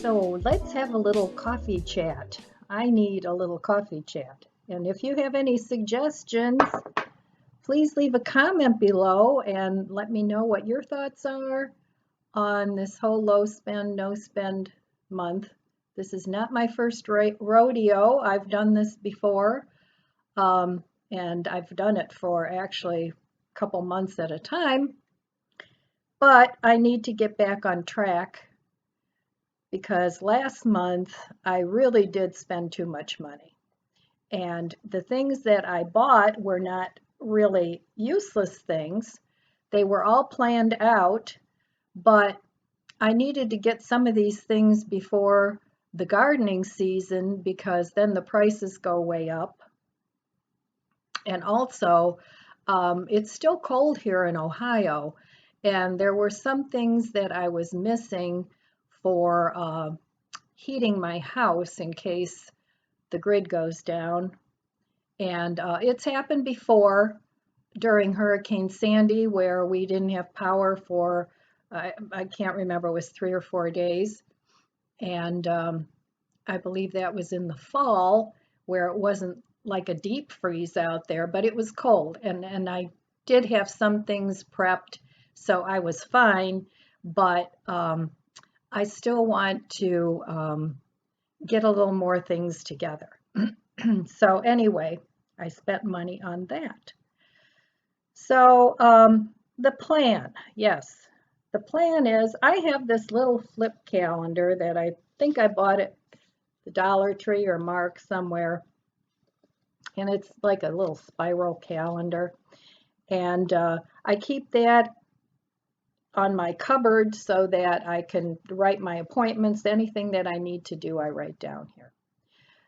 So let's have a little coffee chat. I need a little coffee chat. And if you have any suggestions, please leave a comment below and let me know what your thoughts are on this whole low spend, no spend month. This is not my first rodeo. I've done this before, and I've done it for actually a couple months at a time. But I need to get back on track because last month I really did spend too much money. And the things that I bought were not really useless things. They were all planned out, but I needed to get some of these things before the gardening season because then the prices go way up. And also, it's still cold here in Ohio, and there were some things that I was missing for heating my house in case the grid goes down. And it's happened before during Hurricane Sandy where we didn't have power for, I can't remember, it was 3 or 4 days. And I believe that was in the fall where it wasn't like a deep freeze out there, but it was cold. And I did have some things prepped, so I was fine. But I still want to get a little more things together. So anyway, I spent money on that. So the plan, yes. The plan is I have this little flip calendar that I think I bought at the Dollar Tree or Mark somewhere. And it's like a little spiral calendar. And I keep that on my cupboard so that I can write my appointments. Anything that I need to do, I write down here.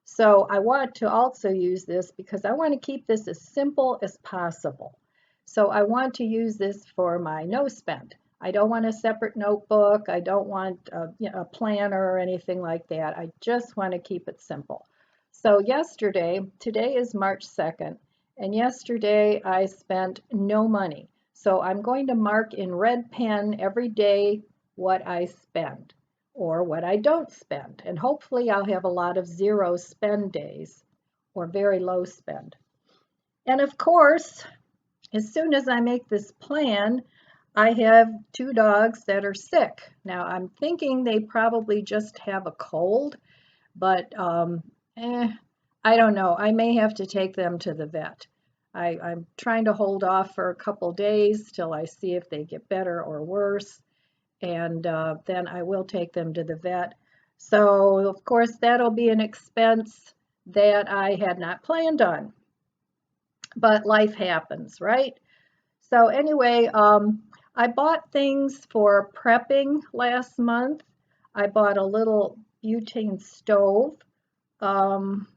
So I want to also use this because I want to keep this as simple as possible. So I want to use this for my no spend. I don't want a separate notebook. I don't want a planner or anything like that. I just want to keep it simple. So today is March 2nd, and yesterday I spent no money. So I'm going to mark in red pen every day what I spend or what I don't spend. And hopefully I'll have a lot of zero spend days or very low spend. And of course, as soon as I make this plan, I have 2 dogs that are sick. Now I'm thinking they probably just have a cold, but I don't know. I may have to take them to the vet. I'm trying to hold off for a couple days till I see if they get better or worse, and then I will take them to the vet. So, of course, that'll be an expense that I had not planned on, but life happens, right? So, anyway, I bought things for prepping last month. I bought a little butane stove. Um,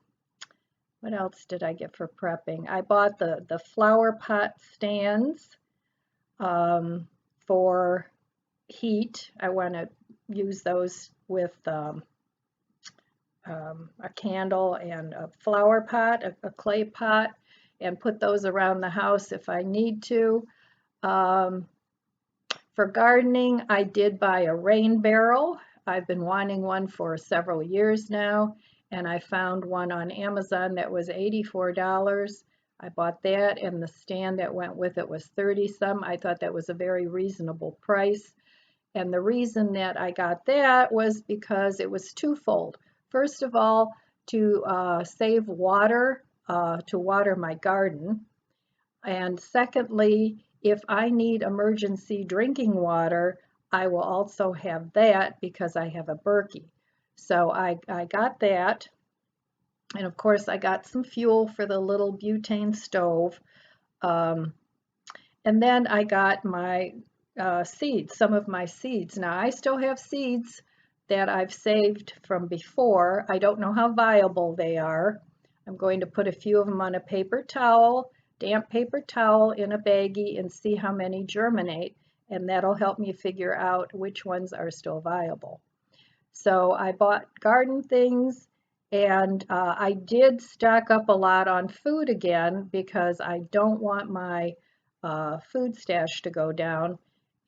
what else did I get for prepping? I bought the flower pot stands for heat. I want to use those with a candle and a flower pot, a clay pot, and put those around the house if I need to. For gardening, I did buy a rain barrel. I've been wanting one for several years now, and I found one on Amazon that was $84. I bought that, and the stand that went with it was 30 some. I thought that was a very reasonable price. And the reason that I got that was because it was twofold. First of all, to save water, to water my garden. And secondly, if I need emergency drinking water, I will also have that because I have a Berkey. So I got that. And of course, I got some fuel for the little butane stove. And then I got my seeds, some of my seeds. Now, I still have seeds that I've saved from before. I don't know how viable they are. I'm going to put a few of them on a paper towel, damp paper towel in a baggie, and see how many germinate, and that'll help me figure out which ones are still viable. So I bought garden things, and I did stock up a lot on food again because I don't want my food stash to go down,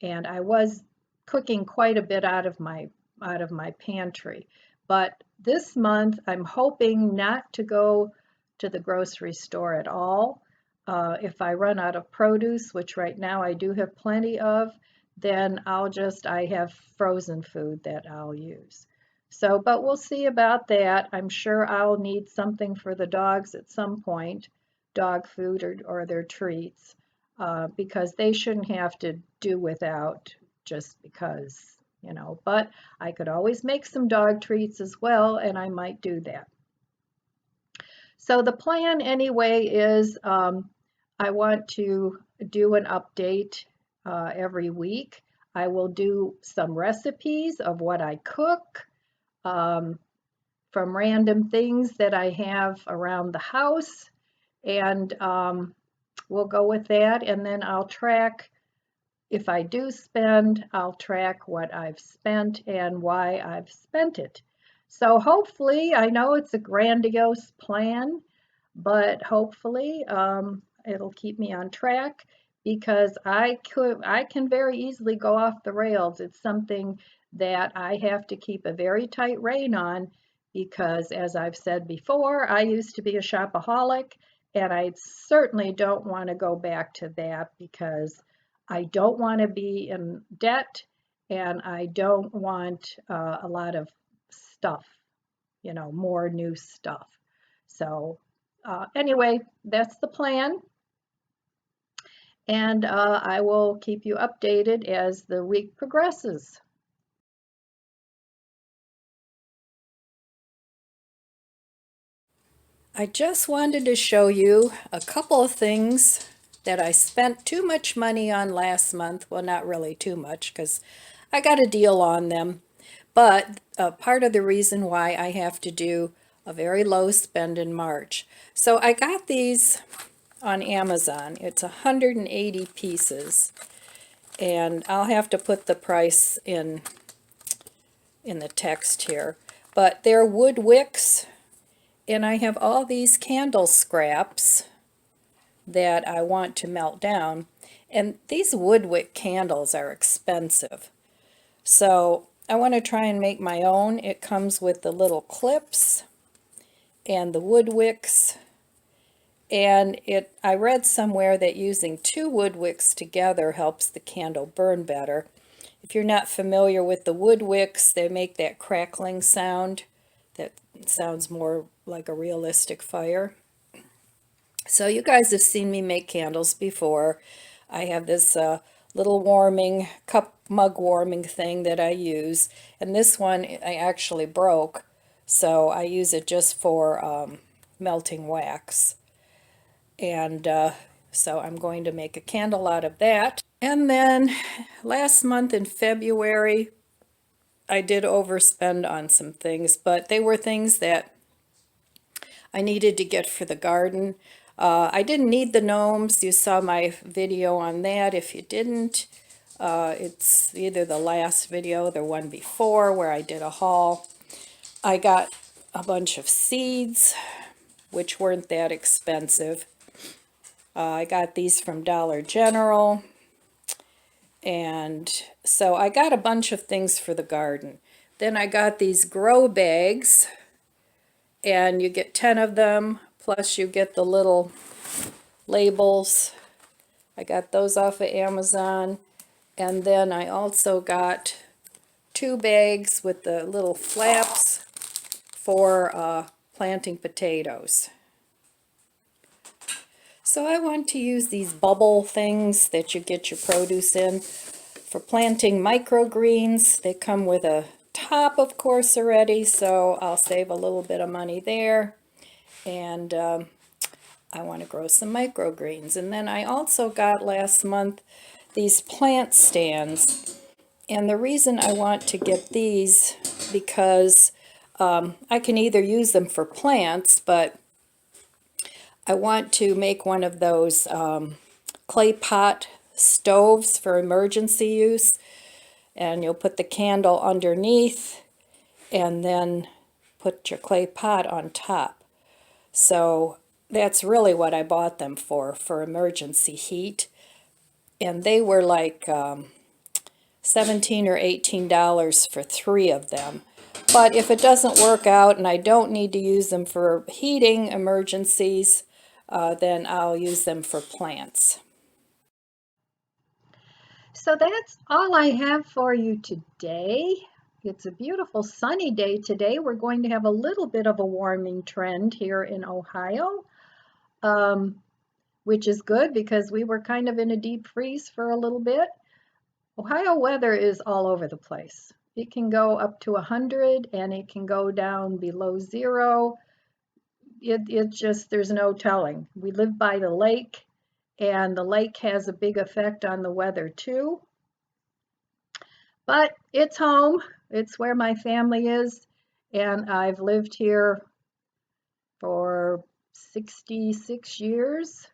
and I was cooking quite a bit out of my out of my pantry. But this month, I'm hoping not to go to the grocery store at all. If I run out of produce, which right now I do have plenty of, then I have frozen food that I'll use. So, but we'll see about that. I'm sure I'll need something for the dogs at some point, dog food or their treats, because they shouldn't have to do without just because, but I could always make some dog treats as well, and I might do that. So the plan anyway is I want to do an update every week. I will do some recipes of what I cook um, from random things that I have around the house, and we'll go with that. And then I'll track, if I do spend, I'll track what I've spent and why I've spent it. So hopefully, I know it's a grandiose plan, but hopefully it'll keep me on track because I can very easily go off the rails. It's something that I have to keep a very tight rein on because, as I've said before, I used to be a shopaholic, and I certainly don't want to go back to that because I don't want to be in debt, and I don't want a lot of stuff, more new stuff. So anyway, that's the plan, and I will keep you updated as the week progresses. I just wanted to show you a couple of things that I spent too much money on last month. Well, not really too much because I got a deal on them. But part of the reason why I have to do a very low spend in March. So I got these on Amazon. It's 180 pieces. And I'll have to put the price in the text here. But they're wood wicks, and I have all these candle scraps that I want to melt down. And these wood wick candles are expensive. So I want to try and make my own. It comes with the little clips and the wood wicks. And I read somewhere that using 2 wood wicks together helps the candle burn better. If you're not familiar with the wood wicks, they make that crackling sound that sounds more like a realistic fire. So you guys have seen me make candles before. I have this little warming, mug warming thing that I use. And this one I actually broke, so I use it just for melting wax. And so I'm going to make a candle out of that. And then last month in February, I did overspend on some things, but they were things that I needed to get for the garden. I didn't need the gnomes. You saw my video on that. If you didn't, it's either the last video or the one before where I did a haul. I got a bunch of seeds, which weren't that expensive. I got these from Dollar General. And so I got a bunch of things for the garden. Then I got these grow bags, and you get 10 of them, plus you get the little labels. I got those off of Amazon. And then I also got 2 bags with the little flaps for planting potatoes. So I want to use these bubble things that you get your produce in for planting microgreens. They come with a top, of course, already, so I'll save a little bit of money there. And I want to grow some microgreens. And then I also got last month these plant stands. And the reason I want to get these, because I can either use them for plants, but I want to make one of those clay pot stoves for emergency use. And you'll put the candle underneath and then put your clay pot on top. So that's really what I bought them for emergency heat. And they were like $17 or $18 for 3 of them. But if it doesn't work out and I don't need to use them for heating emergencies, then I'll use them for plants. So that's all I have for you today. It's a beautiful sunny day today. We're going to have a little bit of a warming trend here in Ohio, which is good because we were kind of in a deep freeze for a little bit. Ohio weather is all over the place. It can go up to 100 and it can go down below 0. It just, there's no telling. We live by the lake, and the lake has a big effect on the weather too. But it's home. It's where my family is, and I've lived here for 66 years.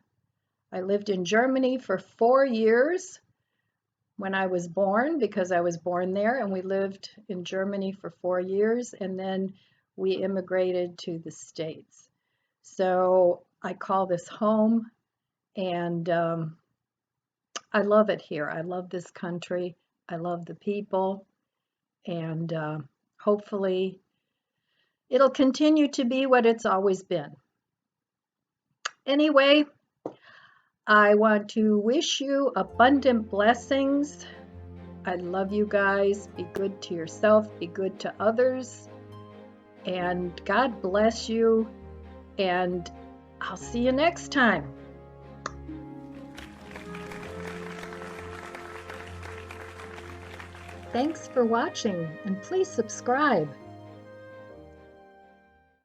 I lived in Germany for 4 years when I was born, because I was born there, and we lived in Germany for 4 years, and then we immigrated to the States. So I call this home, and I love it here. I love this country. I love the people, and hopefully it'll continue to be what it's always been. Anyway, I want to wish you abundant blessings. I love you guys. Be good to yourself, be good to others, and God bless you, and I'll see you next time. Thanks for watching, and please subscribe.